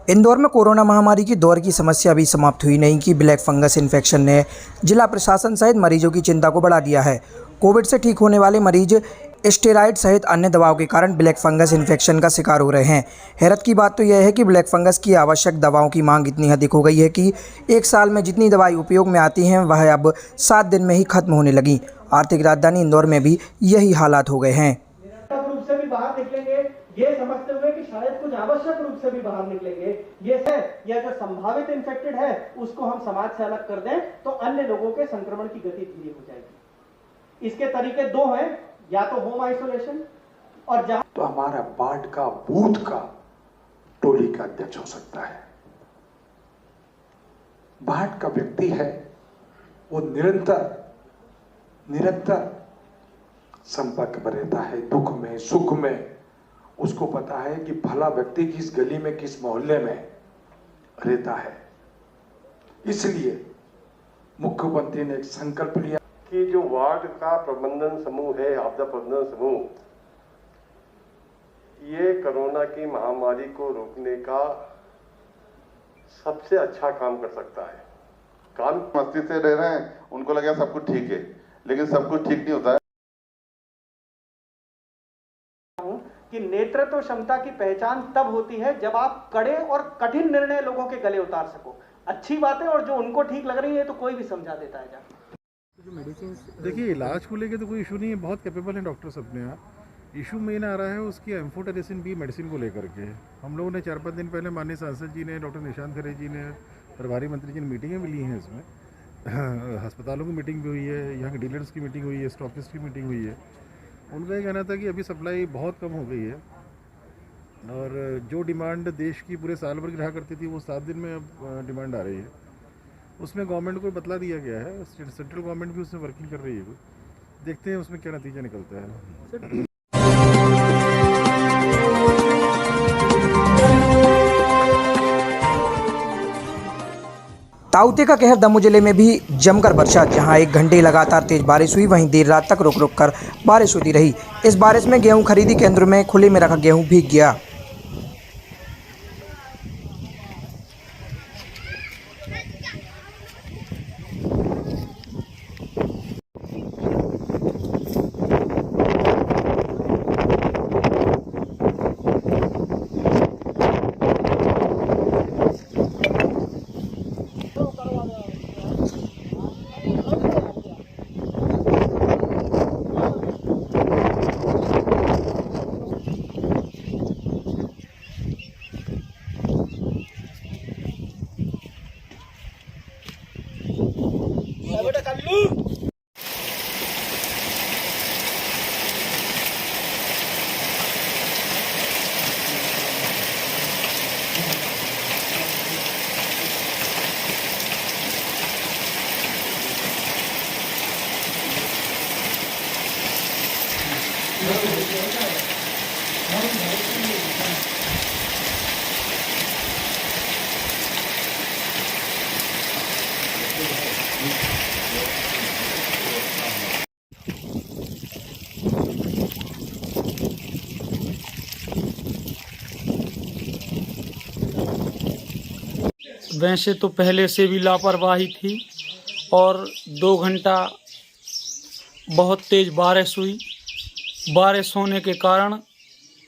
इंदौर में कोरोना महामारी की दौर की समस्या अभी समाप्त हुई नहीं कि ब्लैक फंगस इन्फेक्शन ने जिला प्रशासन सहित मरीजों की चिंता को बढ़ा दिया है। कोविड से ठीक होने वाले मरीज स्टेरॉइड सहित अन्य दवाओं के कारण ब्लैक फंगस इन्फेक्शन का शिकार हो रहे हैं। हैरत की बात तो यह है कि ब्लैक फंगस की आवश्यक दवाओं की मांग इतनी अधिक हो गई है कि एक साल में जितनी दवाई उपयोग में आती हैं वह अब 7 दिन में ही खत्म होने लगी। आर्थिक राजधानी इंदौर में भी यही हालात हो गए हैं। रूप से भी बाहर निकलेंगे ये समझते हुए कि शायद कुछ आवश्यक रूप से भी बाहर निकलेंगे, ये है या जो संभावित इन्फेक्टेड है उसको हम समाज से अलग कर दें तो अन्य लोगों के संक्रमण की गति धीरे हो जाएगी। इसके तरीके दो हैं, या तो होम आइसोलेशन और जहां तो हमारा वार्ड का बूथ का टोली का अध्यक्ष हो सकता है। वार्ड का व्यक्ति है वो निरंतर संपर्क में रहता है, दुख में सुख में उसको पता है कि भला व्यक्ति किस गली में किस मोहल्ले में रहता है। इसलिए मुख्यमंत्री ने एक संकल्प लिया कि जो वार्ड का प्रबंधन समूह है, आपदा प्रबंधन समूह, ये कोरोना की महामारी को रोकने का सबसे अच्छा काम कर सकता है। काम मस्ती से रह रहे हैं, उनको लगा सब कुछ ठीक है, लेकिन सब कुछ ठीक नहीं होता है। कि नेतृत्व क्षमता की पहचान तब होती है जब आप कड़े और कठिन निर्णय लोगों के गले उतार सको। अच्छी बातें और जो उनको ठीक लग रही है तो कोई भी समझा देता है। देखिए, इलाज को लेके तो कोई इशू नहीं है, बहुत कैपेबल हैं डॉक्टर्स अपने यहाँ। इशू मेन आ रहा है उसकी एम्फोटेरेसिन बी मेडिसिन को लेकर के। हम लोगों ने 4-5 दिन पहले माननीय सांसद जी ने, डॉक्टर निशांत खरे जी ने, प्रभारी मंत्री जी ने मीटिंगें भी ली हैं। इसमें अस्पतालों की मीटिंग भी हुई है, यहाँ के डीलर्स की मीटिंग हुई है, स्टॉकिस्ट की मीटिंग हुई है। उनका ये कहना था कि अभी सप्लाई बहुत कम हो गई है और जो डिमांड देश की पूरे साल भर की रहा करती थी वो 7 दिन में अब डिमांड आ रही है। उसमें गवर्नमेंट को बतला दिया गया है, सेंट्रल गवर्नमेंट भी उसमें वर्किंग कर रही है। देखते हैं उसमें क्या नतीजा निकलता है। ताउते का कहर दमोह जिले में भी जमकर बरसा। जहां 1 घंटे लगातार तेज बारिश हुई, वहीं देर रात तक रुक रुक कर बारिश होती रही। इस बारिश में गेहूं खरीदी केंद्र में खुले में रखा गेहूं भीग गया। वैसे तो पहले से भी लापरवाही थी और 2 घंटा बहुत तेज़ बारिश हुई। बारिश होने के कारण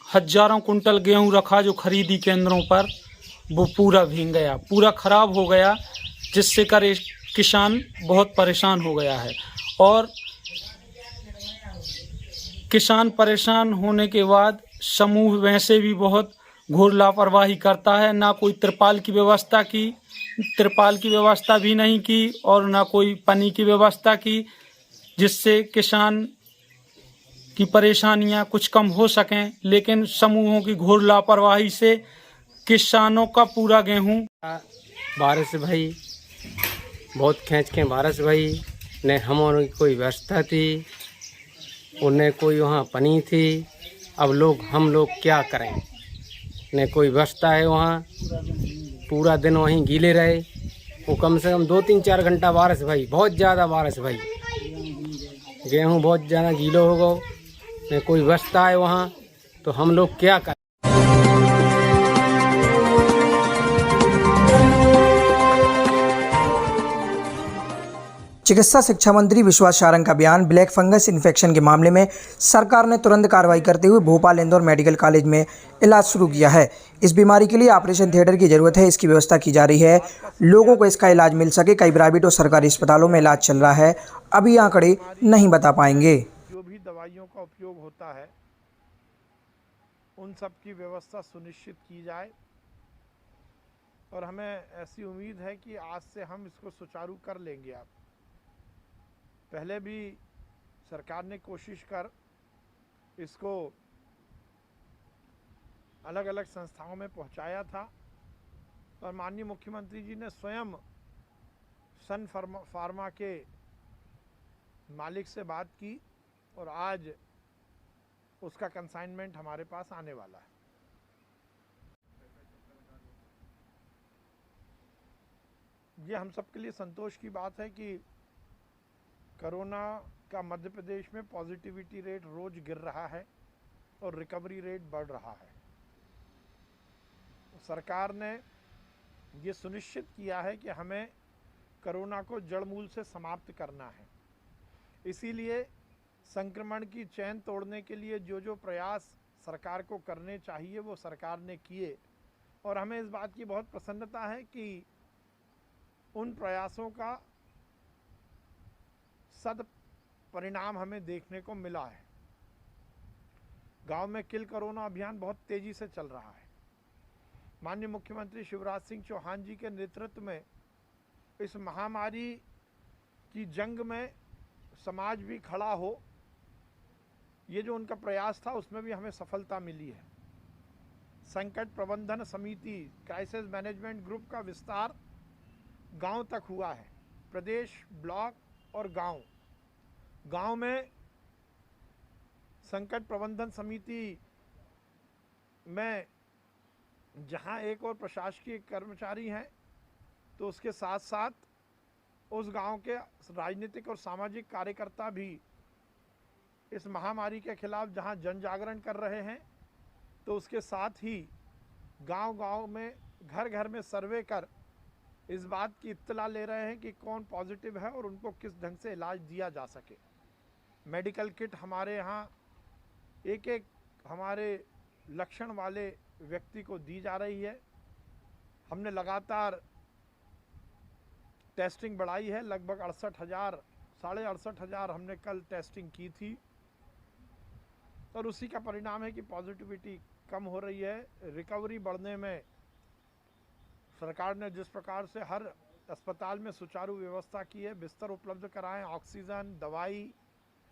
हजारों कुंटल गेहूं रखा जो खरीदी केंद्रों पर, वो पूरा भीग गया, पूरा ख़राब हो गया, जिससे किसान बहुत परेशान हो गया है। और किसान परेशान होने के बाद समूह वैसे भी बहुत घोर लापरवाही करता है। ना कोई तिरपाल की व्यवस्था भी नहीं की और ना कोई पानी की व्यवस्था की, जिससे किसान की परेशानियां कुछ कम हो सकें। लेकिन समूहों की घोर लापरवाही से किसानों का पूरा गेहूं बारिश भाई बहुत खींच के बारिश भाई ने हमारी कोई व्यवस्था थी, उन्हें कोई वहाँ पनी थी। अब हम लोग क्या करें, न कोई व्यवस्था है वहाँ, पूरा दिन वहीं गीले रहे। वो कम से कम 2-3-4 घंटा बारिश भाई, बहुत ज़्यादा बारिश भाई, गेहूँ बहुत ज़्यादा गीला हो गए, न कोई व्यवस्था है वहाँ, तो हम लोग क्या करें। चिकित्सा शिक्षा मंत्री विश्वास सारंग का बयान। ब्लैक फंगस इन्फेक्शन के मामले में सरकार ने तुरंत कार्रवाई करते हुए भोपाल इंदौर मेडिकल कॉलेज में इलाज शुरू किया है। इस बीमारी के लिए ऑपरेशन थिएटर की जरूरत है, इसकी व्यवस्था की जा रही है, लोगों को इसका इलाज मिल सके। कई प्राइवेट और सरकारी अस्पतालों में इलाज चल रहा है, अभी आंकड़े नहीं बता पाएंगे। जो भी दवाइयों का उपयोग होता है उन सब की व्यवस्था सुनिश्चित की जाए और हमें ऐसी उम्मीद है कि आज से हम इसको सुचारू कर लेंगे। आप पहले भी सरकार ने कोशिश कर इसको अलग अलग संस्थाओं में पहुंचाया था और माननीय मुख्यमंत्री जी ने स्वयं सन फार्मा के मालिक से बात की और आज उसका कंसाइनमेंट हमारे पास आने वाला है। ये हम सब के लिए संतोष की बात है कि कोरोना का मध्य प्रदेश में पॉजिटिविटी रेट रोज गिर रहा है और रिकवरी रेट बढ़ रहा है। सरकार ने ये सुनिश्चित किया है कि हमें कोरोना को जड़ मूल से समाप्त करना है। इसीलिए संक्रमण की चेन तोड़ने के लिए जो जो प्रयास सरकार को करने चाहिए वो सरकार ने किए और हमें इस बात की बहुत प्रसन्नता है कि उन प्रयासों का सद परिणाम हमें देखने को मिला है। गांव में किल कोरोना अभियान बहुत तेजी से चल रहा है। माननीय मुख्यमंत्री शिवराज सिंह चौहान जी के नेतृत्व में इस महामारी की जंग में समाज भी खड़ा हो, ये जो उनका प्रयास था उसमें भी हमें सफलता मिली है। संकट प्रबंधन समिति क्राइसिस मैनेजमेंट ग्रुप का विस्तार गांव तक हुआ है। प्रदेश, ब्लॉक और गांव में संकट प्रबंधन समिति में जहां एक और प्रशासकीय कर्मचारी हैं तो उसके साथ साथ उस गांव के राजनीतिक और सामाजिक कार्यकर्ता भी इस महामारी के खिलाफ जहां जन जागरण कर रहे हैं तो उसके साथ ही गांव-गांव में घर घर में सर्वे कर इस बात की इत्तला ले रहे हैं कि कौन पॉजिटिव है और उनको किस ढंग से इलाज दिया जा सके। मेडिकल किट हमारे यहाँ एक एक हमारे लक्षण वाले व्यक्ति को दी जा रही है। हमने लगातार टेस्टिंग बढ़ाई है। लगभग 68,000 68,500 हमने कल टेस्टिंग की थी और उसी का परिणाम है कि पॉजिटिविटी कम हो रही है। रिकवरी बढ़ने में सरकार ने जिस प्रकार से हर अस्पताल में सुचारू व्यवस्था की है, बिस्तर उपलब्ध कराएं, ऑक्सीजन, दवाई,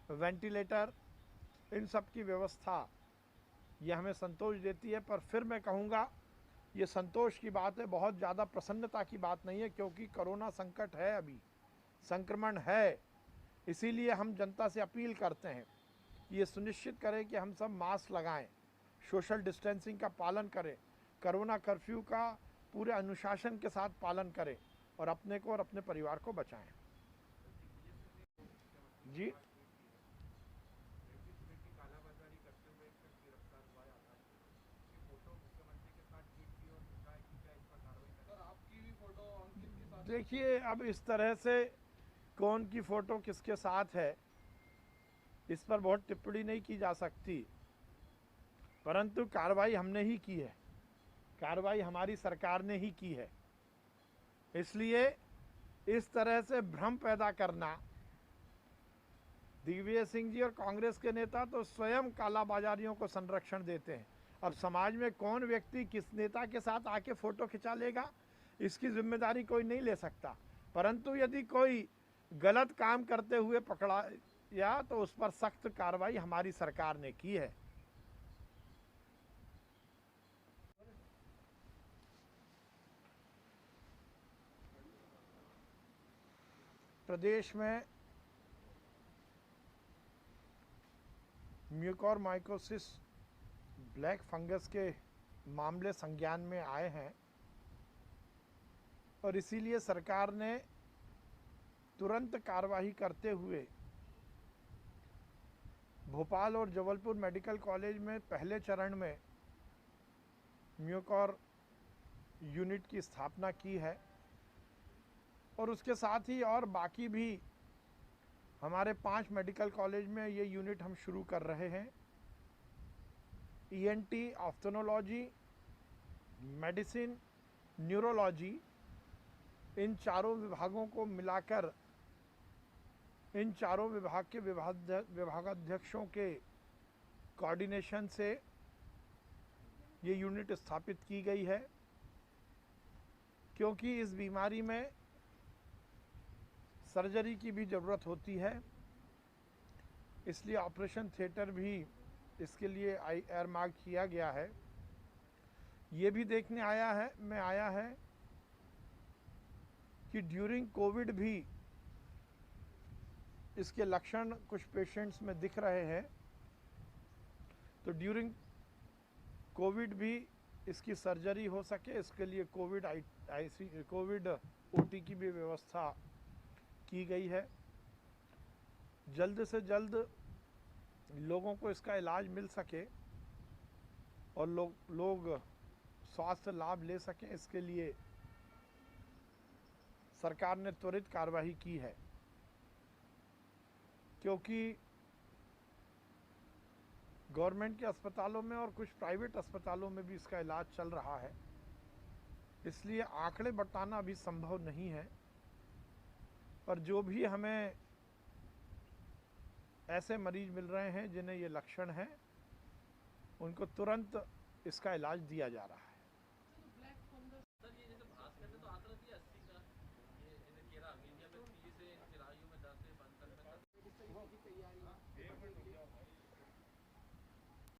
वेंटिलेटर, इन सब की व्यवस्था ये हमें संतोष देती है। पर फिर मैं कहूँगा ये संतोष की बात है, बहुत ज़्यादा प्रसन्नता की बात नहीं है, क्योंकि कोरोना संकट है, अभी संक्रमण है। इसीलिए हम जनता से अपील करते हैं कि ये सुनिश्चित करें कि हम सब मास्क लगाएं, सोशल डिस्टेंसिंग का पालन करें, कोरोना कर्फ्यू का पूरे अनुशासन के साथ पालन करें और अपने को और अपने परिवार को बचाएं। जी, देखिए अब इस तरह से कौन की फ़ोटो किसके साथ है इस पर बहुत टिप्पणी नहीं की जा सकती, परंतु कार्रवाई हमने ही की है, कार्रवाई हमारी सरकार ने ही की है। इसलिए इस तरह से भ्रम पैदा करना, दिग्विजय सिंह जी और कांग्रेस के नेता तो स्वयं कालाबाजारियों को संरक्षण देते हैं। अब समाज में कौन व्यक्ति किस नेता के साथ आके फ़ोटो खिंचा लेगा इसकी जिम्मेदारी कोई नहीं ले सकता, परंतु यदि कोई गलत काम करते हुए पकड़ा या तो उस पर सख्त कार्रवाई हमारी सरकार ने की है। प्रदेश में म्यूकोरमाइकोसिस ब्लैक फंगस के मामले संज्ञान में आए हैं और इसीलिए सरकार ने तुरंत कार्रवाई करते हुए भोपाल और जबलपुर मेडिकल कॉलेज में पहले चरण में म्यूकोर यूनिट की स्थापना की है और उसके साथ ही और बाकी भी हमारे 5 मेडिकल कॉलेज में ये यूनिट हम शुरू कर रहे हैं। ENT, ऑफ्थेल्मोलॉजी, मेडिसिन, न्यूरोलॉजी, इन चारों विभागों को मिलाकर इन चारों विभाग के विभागाध्यक्षों के कोऑर्डिनेशन से ये यूनिट स्थापित की गई है, क्योंकि इस बीमारी में सर्जरी की भी ज़रूरत होती है। इसलिए ऑपरेशन थिएटर भी इसके लिए एयरमार्क किया गया है। ये भी देखने आया है कि ड्यूरिंग कोविड भी इसके लक्षण कुछ पेशेंट्स में दिख रहे हैं, तो ड्यूरिंग कोविड भी इसकी सर्जरी हो सके, इसके लिए कोविड OT की भी व्यवस्था की गई है। जल्द से जल्द लोगों को इसका इलाज मिल सके और लोग स्वास्थ्य लाभ ले सकें, इसके लिए सरकार ने त्वरित कार्रवाई की है, क्योंकि गवर्नमेंट के अस्पतालों में और कुछ प्राइवेट अस्पतालों में भी इसका इलाज चल रहा है। इसलिए आंकड़े बताना अभी संभव नहीं है, पर जो भी हमें ऐसे मरीज मिल रहे हैं जिन्हें ये लक्षण हैं, उनको तुरंत इसका इलाज दिया जा रहा है।